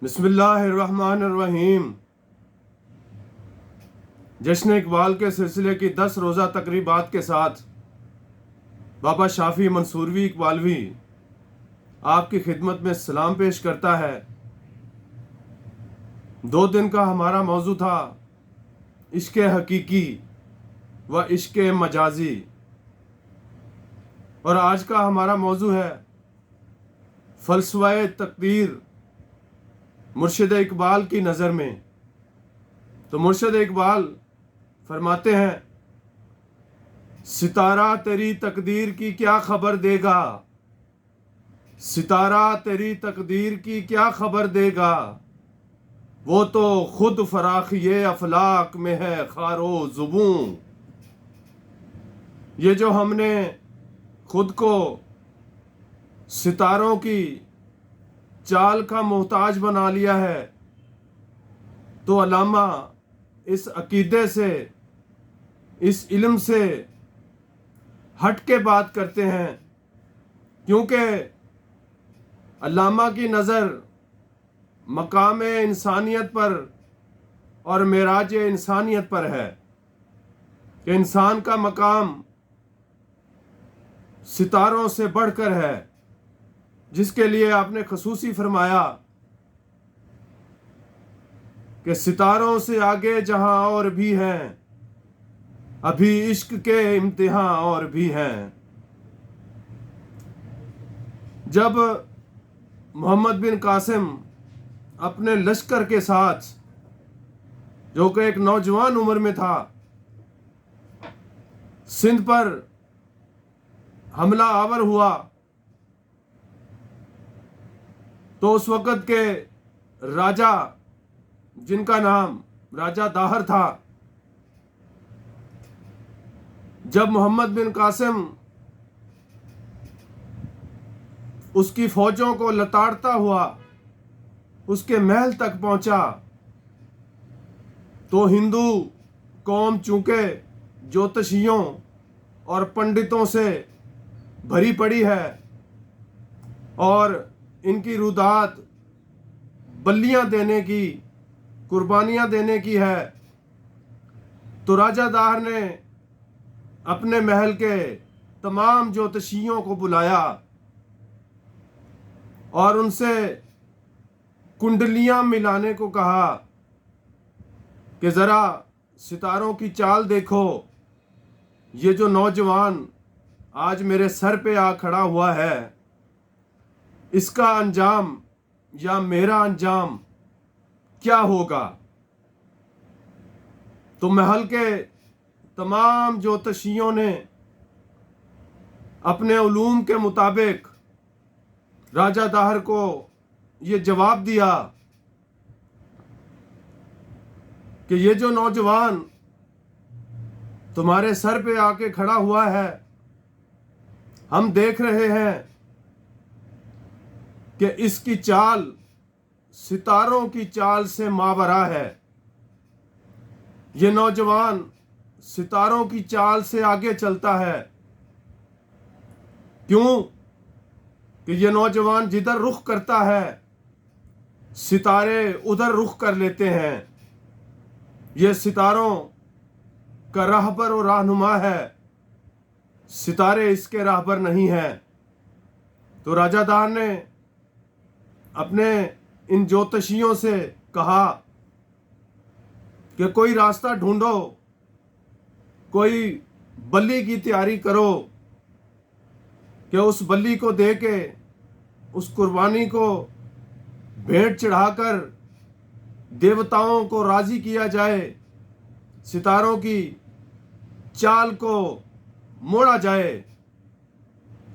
بسم اللہ الرحمن الرحیم۔ جشن اقبال کے سلسلے کی 10 روزہ تقریبات کے ساتھ بابا شافی منصوروی اقبالوی آپ کی خدمت میں سلام پیش کرتا ہے۔ 2 دن کا ہمارا موضوع تھا عشق حقیقی و عشق مجازی، اور آج کا ہمارا موضوع ہے فلسفہ تقدیر مرشد اقبال کی نظر میں۔ تو مرشد اقبال فرماتے ہیں، ستارہ تیری تقدیر کی کیا خبر دے گا، ستارہ تیری تقدیر کی کیا خبر دے گا، وہ تو خود فراخی افلاک میں ہے خار و زبوں۔ یہ جو ہم نے خود کو ستاروں کی چال کا محتاج بنا لیا ہے، تو علامہ اس عقیدے سے، اس علم سے ہٹ کے بات کرتے ہیں، کیونکہ علامہ کی نظر مقام انسانیت پر اور معراج انسانیت پر ہے کہ انسان کا مقام ستاروں سے بڑھ کر ہے، جس کے لیے آپ نے خصوصی فرمایا کہ ستاروں سے آگے جہاں اور بھی ہیں، ابھی عشق کے امتحان اور بھی ہیں۔ جب محمد بن قاسم اپنے لشکر کے ساتھ، جو کہ ایک نوجوان عمر میں تھا، سندھ پر حملہ آور ہوا، تو اس وقت کے راجا، جن کا نام راجا داہر تھا، جب محمد بن قاسم اس کی فوجوں کو لتاڑتا ہوا اس کے محل تک پہنچا، تو ہندو قوم چونکہ جوتشیوں اور پنڈتوں سے بھری پڑی ہے اور ان کی رودات بلیاں دینے کی، قربانیاں دینے کی ہے، تو راجہ داہر نے اپنے محل کے تمام جوتشیوں کو بلایا اور ان سے کنڈلیاں ملانے کو کہا کہ ذرا ستاروں کی چال دیکھو، یہ جو نوجوان آج میرے سر پہ آ کھڑا ہوا ہے، اس کا انجام یا میرا انجام کیا ہوگا۔ تو محل کے تمام جوتشیوں نے اپنے علوم کے مطابق راجہ داہر کو یہ جواب دیا کہ یہ جو نوجوان تمہارے سر پہ آ کے کھڑا ہوا ہے، ہم دیکھ رہے ہیں کہ اس کی چال ستاروں کی چال سے ماورا ہے۔ یہ نوجوان ستاروں کی چال سے آگے چلتا ہے، کیوں کہ یہ نوجوان جدھر رخ کرتا ہے ستارے ادھر رخ کر لیتے ہیں۔ یہ ستاروں کا راہبر و رہنما ہے، ستارے اس کے راہبر نہیں ہیں۔ تو راجہ داہر نے اپنے ان جوتشیوں سے کہا کہ کوئی راستہ ڈھونڈو، کوئی بلی کی تیاری کرو کہ اس بلی کو دے کے اس قربانی کو بھیٹ چڑھا کر دیوتاؤں کو راضی کیا جائے، ستاروں کی چال کو موڑا جائے۔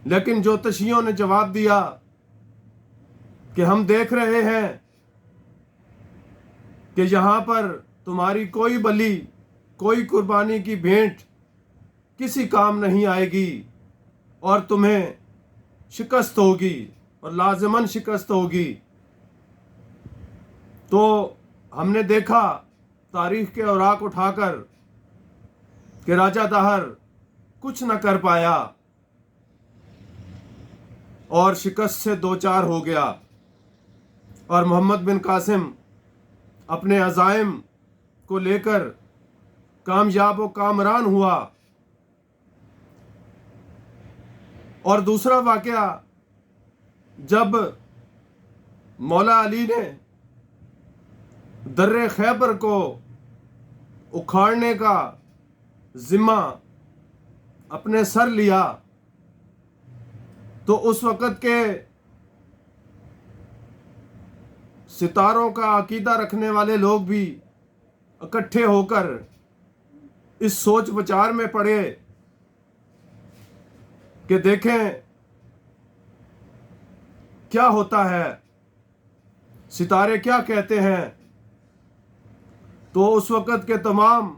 لیکن جوتشیوں نے جواب دیا کہ ہم دیکھ رہے ہیں کہ یہاں پر تمہاری کوئی بلی، کوئی قربانی کی بھیٹ کسی کام نہیں آئے گی، اور تمہیں شکست ہوگی اور لازماً شکست ہوگی۔ تو ہم نے دیکھا تاریخ کے اوراق اٹھا کر کہ راجہ داہر کچھ نہ کر پایا اور شکست سے دوچار ہو گیا، اور محمد بن قاسم اپنے عزائم کو لے کر کامیاب و کامران ہوا۔ اور دوسرا واقعہ، جب مولا علی نے در خیبر کو اکھاڑنے کا ذمہ اپنے سر لیا تو اس وقت کے ستاروں کا عقیدہ رکھنے والے لوگ بھی اکٹھے ہو کر اس سوچ بچار میں پڑے کہ دیکھیں کیا ہوتا ہے، ستارے کیا کہتے ہیں۔ تو اس وقت کے تمام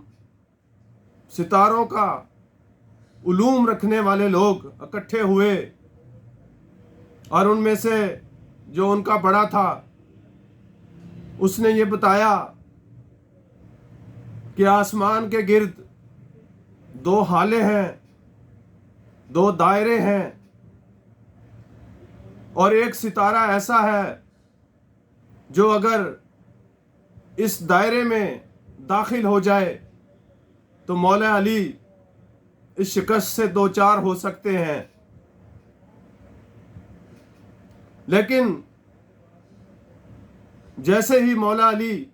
ستاروں کا علوم رکھنے والے لوگ اکٹھے ہوئے، اور ان میں سے جو ان کا بڑا تھا اس نے یہ بتایا کہ آسمان کے گرد دو ہالے ہیں، دو دائرے ہیں، اور ایک ستارہ ایسا ہے جو اگر اس دائرے میں داخل ہو جائے تو مولا علی اس شکست سے دوچار ہو سکتے ہیں۔ لیکن جیسے ہی مولا علی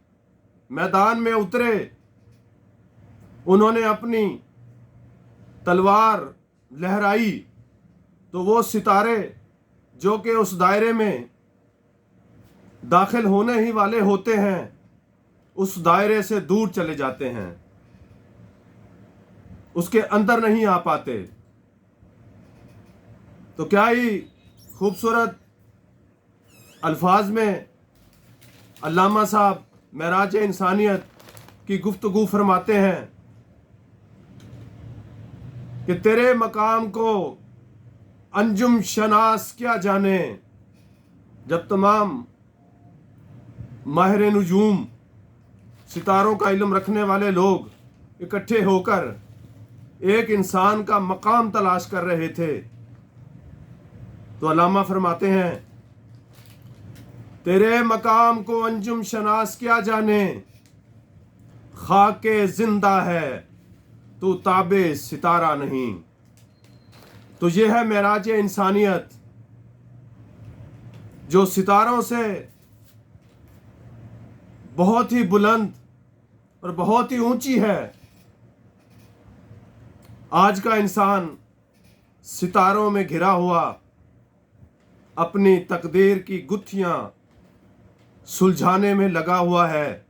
میدان میں اترے، انہوں نے اپنی تلوار لہرائی تو وہ ستارے جو کہ اس دائرے میں داخل ہونے ہی والے ہوتے ہیں اس دائرے سے دور چلے جاتے ہیں، اس کے اندر نہیں آ پاتے۔ تو کیا ہی خوبصورت الفاظ میں علامہ صاحب معراج انسانیت کی گفتگو فرماتے ہیں کہ تیرے مقام کو انجم شناس کیا جانے، جب تمام ماہر نجوم، ستاروں کا علم رکھنے والے لوگ اکٹھے ہو کر ایک انسان کا مقام تلاش کر رہے تھے، تو علامہ فرماتے ہیں تیرے مقام کو انجم شناس کیا جانے، خاک زندہ ہے تو تابع ستارہ نہیں۔ تو یہ ہے معراج انسانیت، جو ستاروں سے بہت ہی بلند اور بہت ہی اونچی ہے۔ آج کا انسان ستاروں میں گھرا ہوا اپنی تقدیر کی گتھیاں سلجھانے میں لگا ہوا ہے،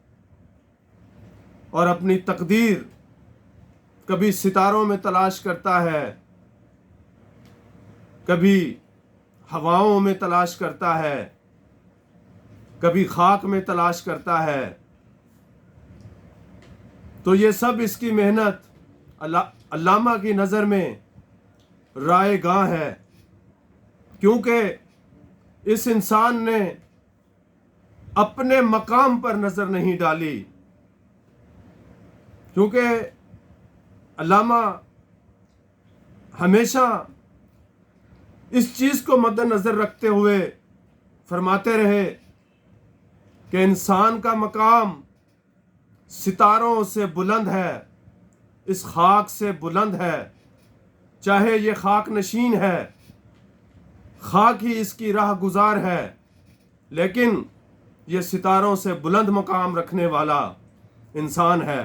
اور اپنی تقدیر کبھی ستاروں میں تلاش کرتا ہے، کبھی ہواؤں میں تلاش کرتا ہے، کبھی خاک میں تلاش کرتا ہے۔ تو یہ سب اس کی محنت علامہ کی نظر میں رائے گاں ہے، کیونکہ اس انسان نے اپنے مقام پر نظر نہیں ڈالی۔ کیونکہ علامہ ہمیشہ اس چیز کو مد نظر رکھتے ہوئے فرماتے رہے کہ انسان کا مقام ستاروں سے بلند ہے، اس خاک سے بلند ہے، چاہے یہ خاک نشین ہے، خاک ہی اس کی راہ گزار ہے، لیکن یہ ستاروں سے بلند مقام رکھنے والا انسان ہے۔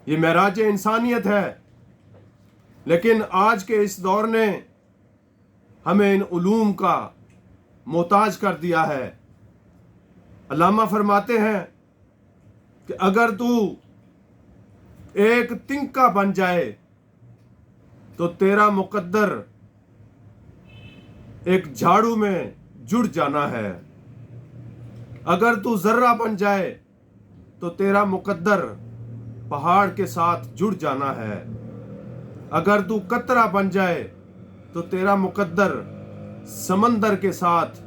یہ معراج انسانیت ہے۔ لیکن آج کے اس دور نے ہمیں ان علوم کا محتاج کر دیا ہے۔ علامہ فرماتے ہیں کہ اگر تو ایک تنکا بن جائے تو تیرا مقدر ایک جھاڑو میں جڑ جانا ہے، اگر تو ذرہ بن جائے تو تیرا مقدر پہاڑ کے ساتھ جڑ جانا ہے، اگر تو قطرہ بن جائے تو تیرا مقدر سمندر کے ساتھ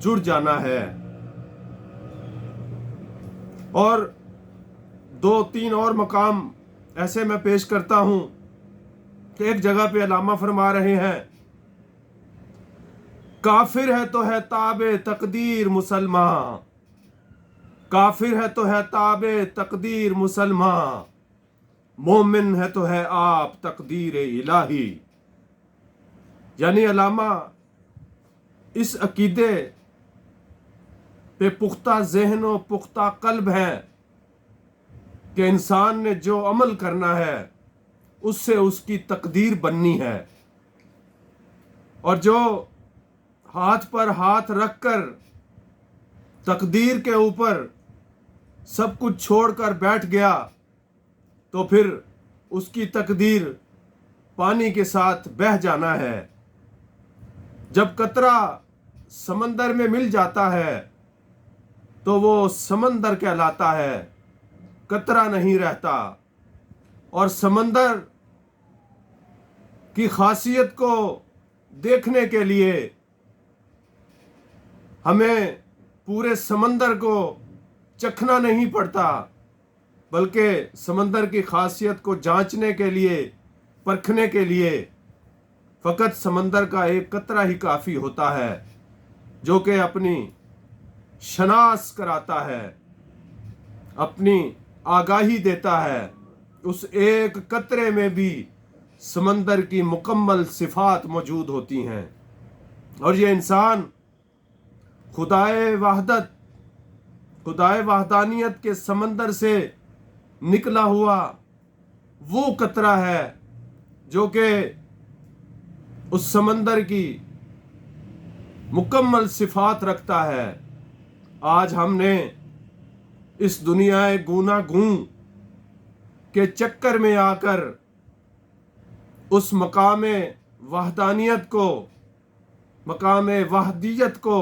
جڑ جانا ہے۔ اور 2-3 اور مقام ایسے میں پیش کرتا ہوں کہ ایک جگہ پہ علامہ فرما رہے ہیں کافر ہے تو ہے تابع تقدیر مسلمان، کافر ہے تو ہے تابع تقدیر مسلمان، مومن ہے تو ہے آپ تقدیر الہی۔ یعنی علامہ اس عقیدے پہ پختہ ذہن و پختہ قلب ہے کہ انسان نے جو عمل کرنا ہے اس سے اس کی تقدیر بننی ہے، اور جو ہاتھ پر ہاتھ رکھ کر تقدیر کے اوپر سب کچھ چھوڑ کر بیٹھ گیا تو پھر اس کی تقدیر پانی کے ساتھ بہہ جانا ہے۔ جب قطرہ سمندر میں مل جاتا ہے تو وہ سمندر کہلاتا ہے، قطرہ نہیں رہتا۔ اور سمندر کی خاصیت کو دیکھنے کے لیے ہمیں پورے سمندر کو چکھنا نہیں پڑتا، بلکہ سمندر کی خاصیت کو جانچنے کے لیے، پرکھنے کے لیے فقط سمندر کا ایک قطرہ ہی کافی ہوتا ہے، جو کہ اپنی شناس کراتا ہے، اپنی آگاہی دیتا ہے۔ اس ایک قطرے میں بھی سمندر کی مکمل صفات موجود ہوتی ہیں، اور یہ انسان خدائے وحدت، خدائے وحدانیت کے سمندر سے نکلا ہوا وہ قطرہ ہے جو کہ اس سمندر کی مکمل صفات رکھتا ہے۔ آج ہم نے اس دنیا گونا گوں کے چکر میں آ کر اس مقام وحدانیت کو، مقام وحدیت کو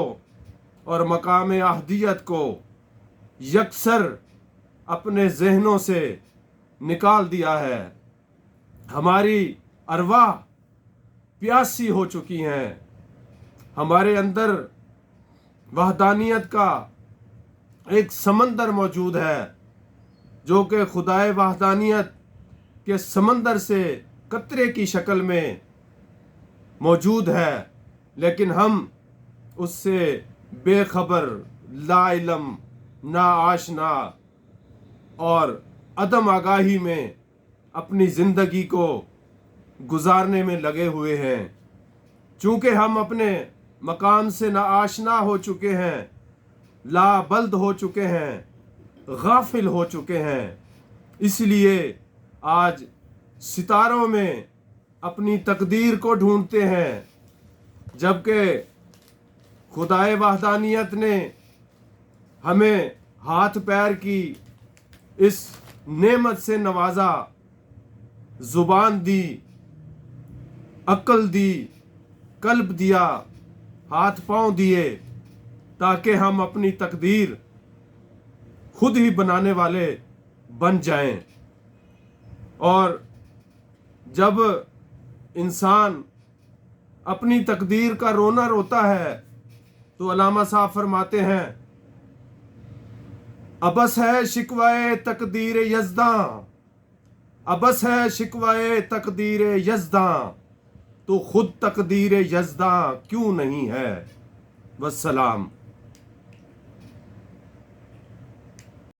اور مقام احدیت کو یکسر اپنے ذہنوں سے نکال دیا ہے۔ ہماری ارواح پیاسی ہو چکی ہیں، ہمارے اندر وحدانیت کا ایک سمندر موجود ہے جو کہ خدائے وحدانیت کے سمندر سے قطرے کی شکل میں موجود ہے، لیکن ہم اس سے بے خبر، لا علم، نا آشنا اور عدم آگاہی میں اپنی زندگی کو گزارنے میں لگے ہوئے ہیں۔ چونکہ ہم اپنے مقام سے نا آشنا ہو چکے ہیں، لا بلد ہو چکے ہیں، غافل ہو چکے ہیں، اس لیے آج ستاروں میں اپنی تقدیر کو ڈھونڈتے ہیں، جبکہ خدائے وحدانیت نے ہمیں ہاتھ پیر کی اس نعمت سے نوازا، زبان دی، عقل دی، قلب دیا، ہاتھ پاؤں دیے، تاکہ ہم اپنی تقدیر خود ہی بنانے والے بن جائیں۔ اور جب انسان اپنی تقدیر کا رونا روتا ہے تو علامہ صاحب فرماتے ہیں، ابس ہے شکوائے تقدیر یزداں، ابس ہے شکوائے تقدیر یزداں، تو خود تقدیر یزداں کیوں نہیں ہے؟ والسلام۔